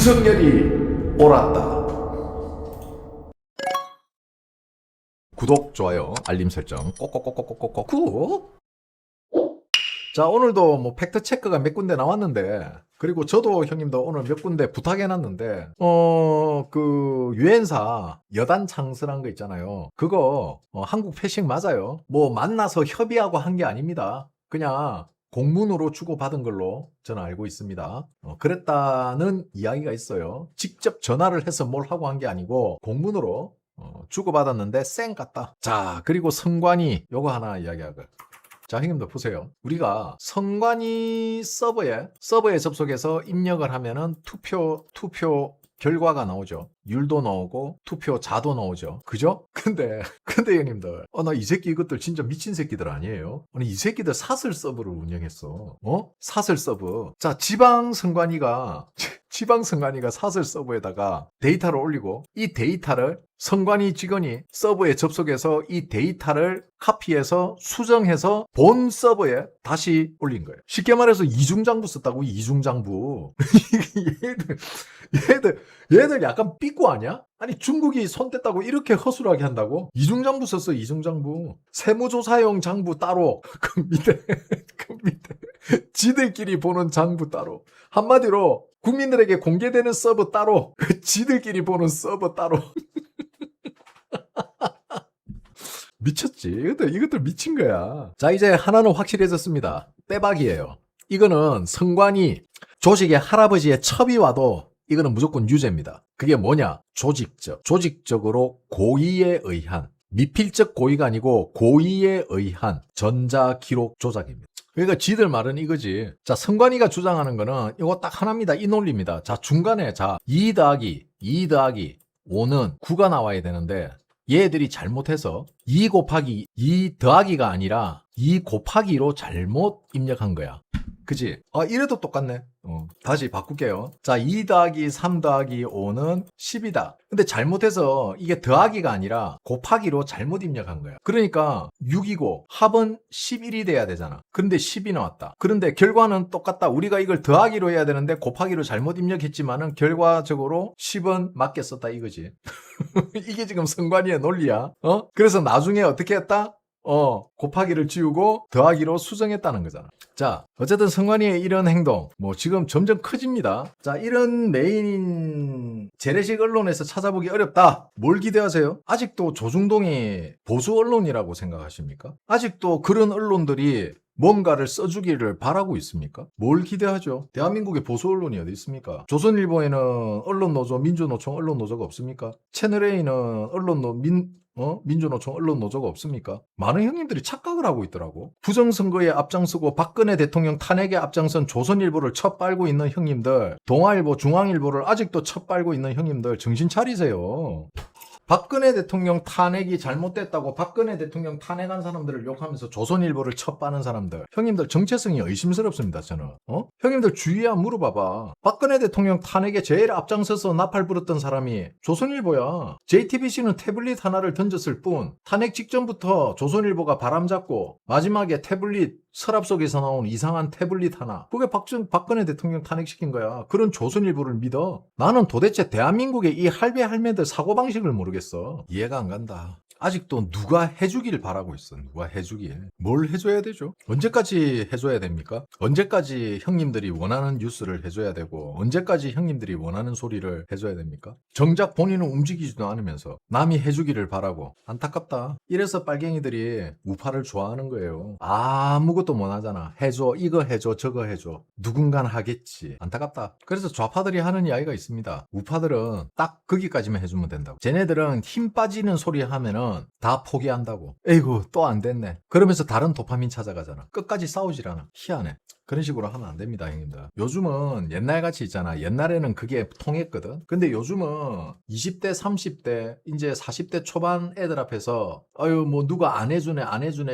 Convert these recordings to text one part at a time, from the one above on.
윤석열이 옳았다. 구독, 좋아요, 알림 설정 꼭꼭꼭꼭꼭꼭 꾹. 자, 오늘도 뭐 팩트 체크가 몇 군데 나왔는데, 그리고 저도 형님도 오늘 몇 군데 부탁해놨는데, 그 유엔사 여단 창설한 거 있잖아요. 그거 한국 패싱 맞아요. 뭐 만나서 협의하고 한 게 아닙니다. 그냥 공문으로 주고받은 걸로 저는 알고 있습니다. 그랬다는 이야기가 있어요. 직접 전화를 해서 뭘 하고 한 게 아니고 공문으로 주고받았는데 쌩 같다. 자, 그리고 성관이 요거 하나 이야기하고. 자, 형님들 보세요. 우리가 성관이 서버에 접속해서 입력을 하면은 투표 결과가 나오죠. 율도 나오고 투표자도 나오죠. 그죠? 근데 형님들, 나 이 새끼 이것들 진짜 미친 새끼들 아니에요? 아니 이 새끼들 사설 서버를 운영했어. 사설 서버. 자, 지방 선관위가 사설 서버에다가 데이터를 올리고 이 데이터를 선관위 직원이 서버에 접속해서 이 데이터를 카피해서 수정해서 본 서버에 다시 올린 거예요. 쉽게 말해서 이중장부 썼다고. 이중장부. 얘들 약간 삐꾸 아니야? 아니 중국이 손 뗐다고 이렇게 허술하게 한다고? 이중장부 썼어. 이중장부. 세무조사용 장부 따로. 그 밑에 지들끼리 보는 장부 따로. 한마디로 국민들에게 공개되는 서버 따로. 그 지들끼리 보는 서버 따로. 미쳤지. 이것들 미친 거야. 자, 이제 하나는 확실해졌습니다. 빼박이에요. 이거는 성관이 조직의 할아버지의 첩이 와도 이거는 무조건 유죄입니다. 그게 뭐냐? 조직적으로 고의에 의한, 미필적 고의가 아니고 고의에 의한 전자기록 조작입니다. 그러니까 지들 말은 이거지. 자, 성관이가 주장하는 거는 이거 딱 하나입니다. 이 논리입니다. 자, 중간에 2 더하기 5는 9가 나와야 되는데 얘들이 잘못해서 2 곱하기 2 더하기가 아니라 2 곱하기로 잘못 입력한 거야. 그치? 이래도 똑같네. 다시 바꿀게요. 자, 2 더하기 3 더하기 5는 10이다. 근데 잘못해서 이게 더하기가 아니라 곱하기로 잘못 입력한 거야. 그러니까 6이고 합은 11이 돼야 되잖아. 근데 10이 나왔다. 그런데 결과는 똑같다. 우리가 이걸 더하기로 해야 되는데 곱하기로 잘못 입력했지만은 결과적으로 10은 맞게 썼다 이거지. 이게 지금 성관이의 논리야. 그래서 나중에 어떻게 했다? 곱하기를 지우고 더하기로 수정했다는 거잖아. 자, 어쨌든 성관이의 이런 행동, 지금 점점 커집니다. 자, 이런 메인인 재래식 언론에서 찾아보기 어렵다. 뭘 기대하세요? 아직도 조중동이 보수 언론이라고 생각하십니까? 아직도 그런 언론들이 뭔가를 써주기를 바라고 있습니까? 뭘 기대하죠? 대한민국의 보수 언론이 어디 있습니까? 조선일보에는 언론노조, 민주노총 언론노조가 없습니까? 채널A는 민주노총 언론노조가 없습니까? 많은 형님들이 착각을 하고 있더라고. 부정선거에 앞장서고 박근혜 대통령 탄핵에 앞장선 조선일보를 첩빨고 있는 형님들, 동아일보, 중앙일보를 아직도 첩빨고 있는 형님들 정신 차리세요. 박근혜 대통령 탄핵이 잘못됐다고 박근혜 대통령 탄핵한 사람들을 욕하면서 조선일보를 첩빠는 사람들, 형님들 정체성이 의심스럽습니다. 저는 형님들 주위에 물어봐봐. 박근혜 대통령 탄핵에 제일 앞장서서 나팔 불었던 사람이 조선일보야. JTBC는 태블릿 하나를 던졌을 뿐 탄핵 직전부터 조선일보가 바람잡고 마지막에 태블릿 서랍 속에서 나온 이상한 태블릿 하나, 그게 박근혜 대통령 탄핵시킨 거야. 그런 조선일보를 믿어? 나는 도대체 대한민국의 이 할배할매들 사고방식을 모르겠어. 이해가 안 간다. 아직도 누가 해주길 바라고 있어. 누가 해주길. 뭘 해줘야 되죠? 언제까지 해줘야 됩니까? 언제까지 형님들이 원하는 뉴스를 해줘야 되고 언제까지 형님들이 원하는 소리를 해줘야 됩니까? 정작 본인은 움직이지도 않으면서 남이 해주기를 바라고. 안타깝다. 이래서 빨갱이들이 우파를 좋아하는 거예요. 아무것도 못 하잖아. 해줘, 이거 해줘, 저거 해줘. 누군가는 하겠지. 안타깝다. 그래서 좌파들이 하는 이야기가 있습니다. 우파들은 딱 거기까지만 해주면 된다고. 쟤네들은 힘 빠지는 소리 하면은 다 포기한다고. 에이구, 또 안 됐네. 그러면서 다른 도파민 찾아가잖아. 끝까지 싸우질 않아. 희한해. 그런 식으로 하면 안 됩니다, 형님들. 요즘은 옛날같이 있잖아. 옛날에는 그게 통했거든. 근데 요즘은 20대, 30대, 이제 40대 초반 애들 앞에서 누가 안 해주네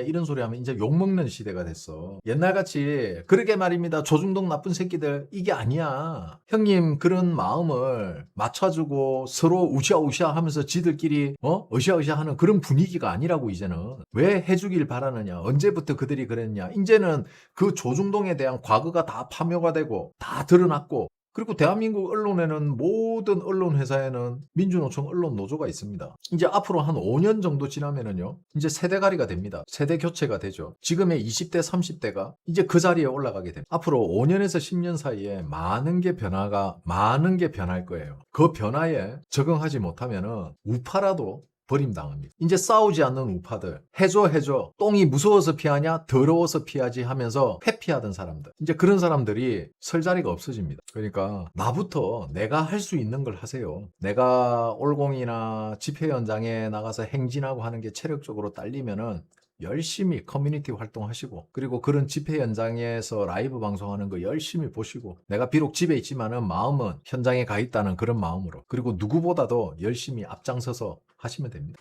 이런 소리 하면 이제 욕먹는 시대가 됐어. 옛날같이 그러게 말입니다. 조중동 나쁜 새끼들, 이게 아니야. 형님 그런 마음을 맞춰주고 서로 우샤우샤 하면서 지들끼리 으쌰으쌰 하는 그런 분위기가 아니라고. 이제는 왜 해주길 바라느냐. 언제부터 그들이 그랬냐. 이제는 그 조중동에 대한 과거가 다 파묘가 되고 다 드러났고 그리고 대한민국 언론에는 모든 언론 회사에는 민주노총 언론노조가 있습니다. 이제 앞으로 한 5년 정도 지나면은요, 이제 세대가리가 됩니다. 세대 교체가 되죠. 지금의 20대, 30대가 이제 그 자리에 올라가게 됩니다. 앞으로 5년에서 10년 사이에 많은 게 변할 거예요. 그 변화에 적응하지 못하면은 우파라도 버림당합니다. 이제 싸우지 않는 우파들, 해줘 똥이 무서워서 피하냐 더러워서 피하지 하면서 회피하던 사람들, 이제 그런 사람들이 설 자리가 없어집니다. 그러니까 나부터 내가 할 수 있는 걸 하세요. 내가 올공이나 집회 현장에 나가서 행진하고 하는 게 체력적으로 딸리면은 열심히 커뮤니티 활동하시고, 그리고 그런 집회 현장에서 라이브 방송하는 거 열심히 보시고, 내가 비록 집에 있지만은 마음은 현장에 가 있다는 그런 마음으로, 그리고 누구보다도 열심히 앞장서서 하시면 됩니다.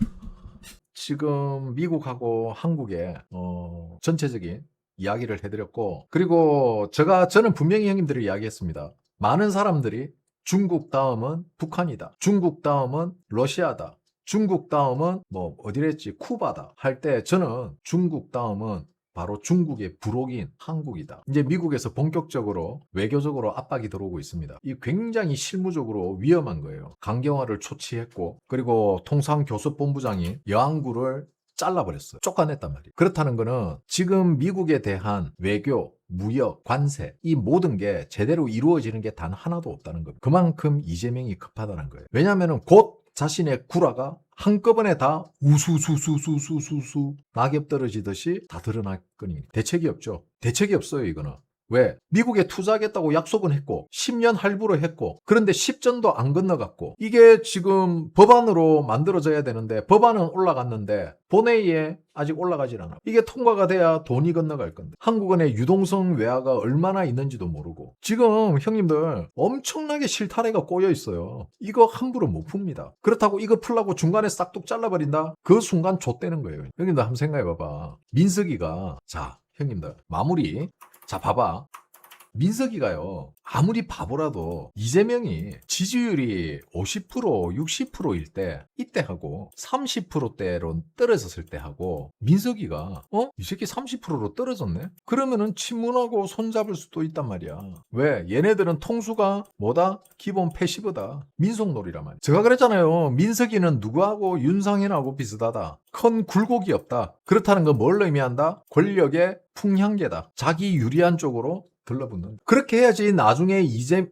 지금 미국하고 한국의 전체적인 이야기를 해드렸고, 그리고 저는 분명히 형님들이 이야기했습니다. 많은 사람들이 중국 다음은 북한이다, 중국 다음은 러시아다, 중국 다음은 뭐 어디랬지 쿠바다 할 때, 저는 중국 다음은 바로 중국의 부록인 한국이다. 이제 미국에서 본격적으로 외교적으로 압박이 들어오고 있습니다. 이 굉장히 실무적으로 위험한 거예요. 강경화를 초치했고, 그리고 통상교섭본부장이 여안구를 잘라버렸어요. 쫓아냈단 말이에요. 그렇다는 거는 지금 미국에 대한 외교, 무역, 관세, 이 모든 게 제대로 이루어지는 게 단 하나도 없다는 겁니다. 그만큼 이재명이 급하다는 거예요. 왜냐하면 곧 자신의 구라가 한꺼번에 다 우수수수수수수수 낙엽 떨어지듯이 다 드러날 거니 대책이 없죠. 대책이 없어요, 이거는. 왜? 미국에 투자하겠다고 약속은 했고 10년 할부로 했고, 그런데 10전도 안 건너갔고, 이게 지금 법안으로 만들어져야 되는데 법안은 올라갔는데 본회의에 아직 올라가질 않아. 이게 통과가 돼야 돈이 건너갈 건데 한국은의 유동성 외화가 얼마나 있는지도 모르고, 지금 형님들 엄청나게 실타래가 꼬여 있어요. 이거 함부로 못 풉니다. 그렇다고 이거 풀라고 중간에 싹둑 잘라버린다? 그 순간 좆되는 거예요. 형님들 한번 생각해봐봐. 민석이가, 자 형님들 마무리, 자 봐봐. 민석이가요, 아무리 바보라도 이재명이 지지율이 50%, 60%일 때, 이때 하고 30%대로 떨어졌을 때 하고, 민석이가 이 새끼 30%로 떨어졌네? 그러면은 친문하고 손잡을 수도 있단 말이야. 왜? 얘네들은 통수가 뭐다? 기본 패시브다. 민속놀이란 말이야. 제가 그랬잖아요. 민석이는 누구하고 윤상현하고 비슷하다. 큰 굴곡이 없다. 그렇다는 건 뭘 의미한다? 권력의 풍향계다. 자기 유리한 쪽으로 들러붙는. 그렇게 해야지 나중에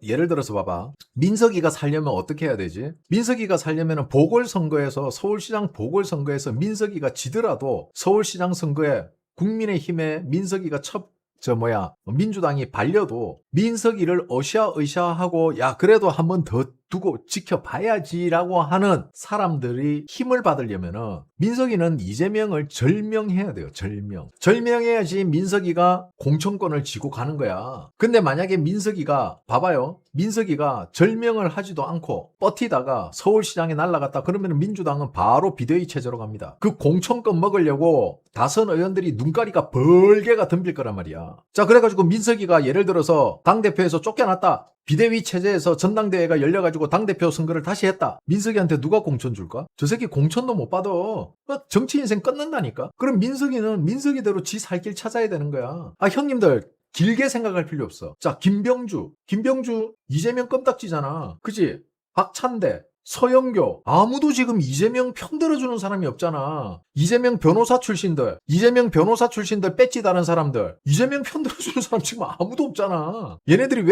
예를 들어서 봐봐. 민석이가 살려면 어떻게 해야 되지? 민석이가 살려면 보궐선거에서, 서울시장 보궐선거에서 민석이가 지더라도 서울시장 선거에 국민의힘에 민석이가 민주당이 발려도 민석이를 으쌰으쌰하고, 야 그래도 한 번 더 두고 지켜봐야지라고 하는 사람들이 힘을 받으려면은 민석이는 이재명을 절명해야 돼요. 절명해야지 민석이가 공천권을 쥐고 가는 거야. 근데 만약에 민석이가, 봐봐요, 민석이가 절명을 하지도 않고 버티다가 서울시장에 날아갔다 그러면 민주당은 바로 비대위 체제로 갑니다. 그 공천권 먹으려고 다선 의원들이 눈가리가 벌개가 덤빌 거란 말이야. 자, 그래가지고 민석이가 예를 들어서 당대표에서 쫓겨났다. 비대위 체제에서 전당대회가 열려가지고 당대표 선거를 다시 했다. 민석이한테 누가 공천 줄까? 저 새끼 공천도 못 받아. 정치 인생 끝난다니까. 그럼 민석이는 민석이대로 지 살 길 찾아야 되는 거야. 아, 형님들 길게 생각할 필요 없어. 자, 김병주 이재명 껌딱지잖아. 그치? 박찬대, 서영교, 아무도 지금 이재명 편들어주는 사람이 없잖아. 이재명 변호사 출신들 배지 다른 사람들, 이재명 편들어주는 사람 지금 아무도 없잖아. 얘네들이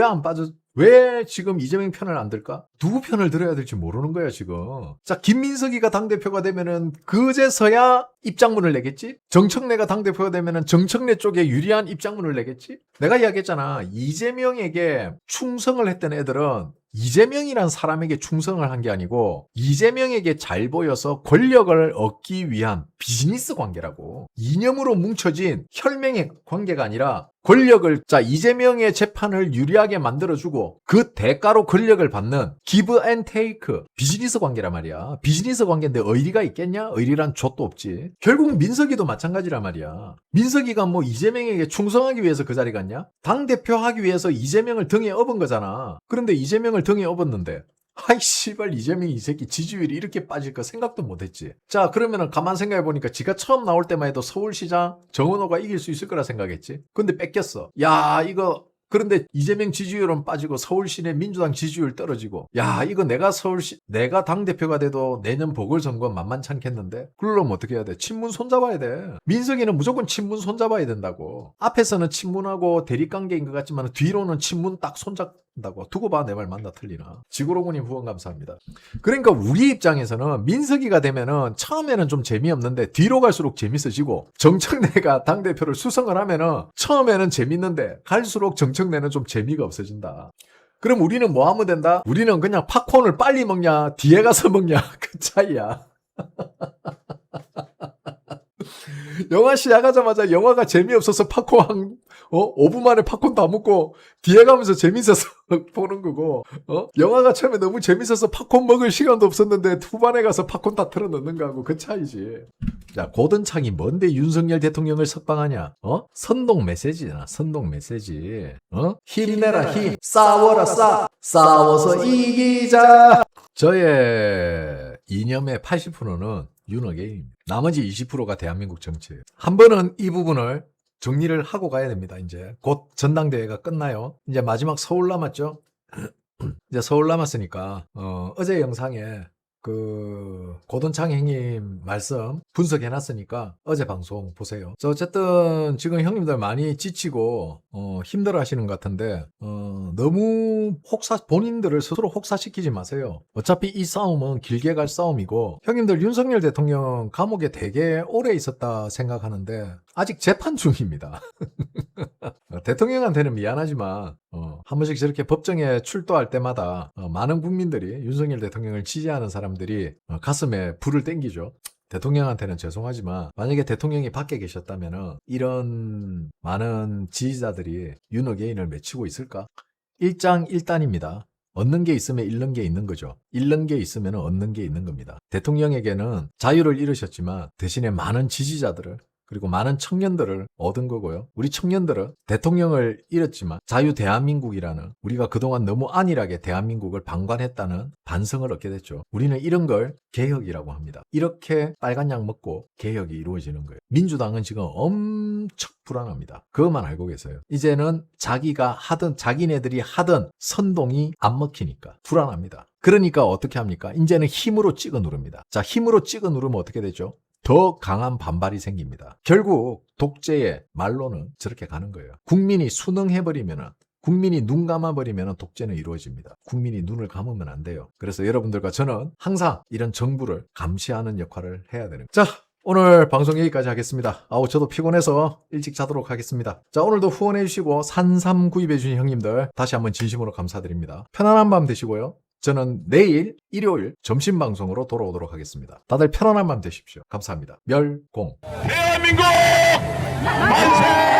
왜 지금 이재명 편을 안 들까? 누구 편을 들어야 될지 모르는 거야 지금. 자, 김민석이가 당대표가 되면은 그제서야 입장문을 내겠지? 정청래가 당대표가 되면은 정청래 쪽에 유리한 입장문을 내겠지? 내가 이야기했잖아. 이재명에게 충성을 했던 애들은 이재명이란 사람에게 충성을 한 게 아니고 이재명에게 잘 보여서 권력을 얻기 위한 비즈니스 관계라고. 이념으로 뭉쳐진 혈맹의 관계가 아니라 권력을, 자, 이재명의 재판을 유리하게 만들어주고 그 대가로 권력을 받는 give and take, 비즈니스 관계란 말이야. 비즈니스 관계인데 의리가 있겠냐? 의리란 족도 없지. 결국 민석이도 마찬가지란 말이야. 민석이가 뭐 이재명에게 충성하기 위해서 그 자리 갔냐? 당대표 하기 위해서 이재명을 등에 업은 거잖아. 그런데 이재명을 등에 업었는데, 아이 씨발, 이재명이 이 새끼 지지율이 이렇게 빠질 거 생각도 못했지. 자, 그러면은 가만 생각해보니까 지가 처음 나올 때만 해도 서울시장 정은호가 이길 수 있을 거라 생각했지. 근데 뺏겼어. 야, 이거 그런데 이재명 지지율은 빠지고 서울 시내 민주당 지지율 떨어지고, 야, 이거 내가 당대표가 돼도 내년 보궐선거 만만찮겠는데? 그러려면 어떻게 해야 돼? 친문 손잡아야 돼. 민석이는 무조건 친문 손잡아야 된다고. 앞에서는 친문하고 대립관계인 것 같지만 뒤로는 친문 딱 손잡는다고. 두고 봐, 내 말 맞나 틀리나. 지구로군님 후원 감사합니다. 그러니까 우리 입장에서는 민석이가 되면은 처음에는 좀 재미없는데 뒤로 갈수록 재밌어지고, 정청래가 당대표를 수성을 하면은 처음에는 재밌는데 갈수록 정청래는 좀 재미가 없어진다. 그럼 우리는 뭐 하면 된다? 우리는 그냥 팝콘을 빨리 먹냐 뒤에 가서 먹냐 그 차이야. 영화 시작하자마자 영화가 재미없어서 팝콘 5분 만에 팝콘 다 먹고 뒤에 가면서 재밌어서 보는 거고, 영화가 처음에 너무 재밌어서 팝콘 먹을 시간도 없었는데 후반에 가서 팝콘 다 틀어 넣는 거하고 그 차이지. 자, 고든창이 뭔데 윤석열 대통령을 석방하냐? 선동 메시지잖아. 선동 메시지. 힘내라 힘. 싸워라 싸워서 이기자. 저의 이념의 80%는 윤어게인입니다. 나머지 20%가 대한민국 정치예요. 한 번은 이 부분을 정리를 하고 가야 됩니다. 이제 곧 전당대회가 끝나요. 이제 마지막 서울 남았죠. 이제 서울 남았으니까 어제 영상에 그 고든창 형님 말씀 분석해놨으니까 어제 방송 보세요. 어쨌든 지금 형님들 많이 지치고 힘들어 하시는 것 같은데 너무 본인들을 스스로 혹사시키지 마세요. 어차피 이 싸움은 길게 갈 싸움이고, 형님들 윤석열 대통령 감옥에 되게 오래 있었다 생각하는데 아직 재판 중입니다. 대통령한테는 미안하지만 한 번씩 저렇게 법정에 출두할 때마다 많은 국민들이 윤석열 대통령을 지지하는 사람들이 가슴에 불을 땡기죠. 대통령한테는 죄송하지만 만약에 대통령이 밖에 계셨다면 이런 많은 지지자들이 윤어게인을 맺히고 있을까? 일장일단입니다. 얻는 게 있으면 잃는 게 있는 거죠. 잃는 게 있으면 얻는 게 있는 겁니다. 대통령에게는 자유를 잃으셨지만 대신에 많은 지지자들을, 그리고 많은 청년들을 얻은 거고요. 우리 청년들은 대통령을 잃었지만 자유 대한민국이라는, 우리가 그동안 너무 안일하게 대한민국을 방관했다는 반성을 얻게 됐죠. 우리는 이런 걸 개혁이라고 합니다. 이렇게 빨간 약 먹고 개혁이 이루어지는 거예요. 민주당은 지금 엄청 불안합니다. 그것만 알고 계세요. 이제는 자기네들이 하던 선동이 안 먹히니까 불안합니다. 그러니까 어떻게 합니까? 이제는 힘으로 찍어 누릅니다. 자, 힘으로 찍어 누르면 어떻게 되죠? 더 강한 반발이 생깁니다. 결국 독재의 말로는 저렇게 가는 거예요. 국민이 순응해버리면, 국민이 눈 감아버리면 독재는 이루어집니다. 국민이 눈을 감으면 안 돼요. 그래서 여러분들과 저는 항상 이런 정부를 감시하는 역할을 해야 되는 거예요. 자, 오늘 방송 여기까지 하겠습니다. 저도 피곤해서 일찍 자도록 하겠습니다. 자, 오늘도 후원해주시고 산삼 구입해주신 형님들 다시 한번 진심으로 감사드립니다. 편안한 밤 되시고요. 저는 내일 일요일 점심 방송으로 돌아오도록 하겠습니다. 다들 편안한 밤 되십시오. 감사합니다. 멸공. 대한민국 만세!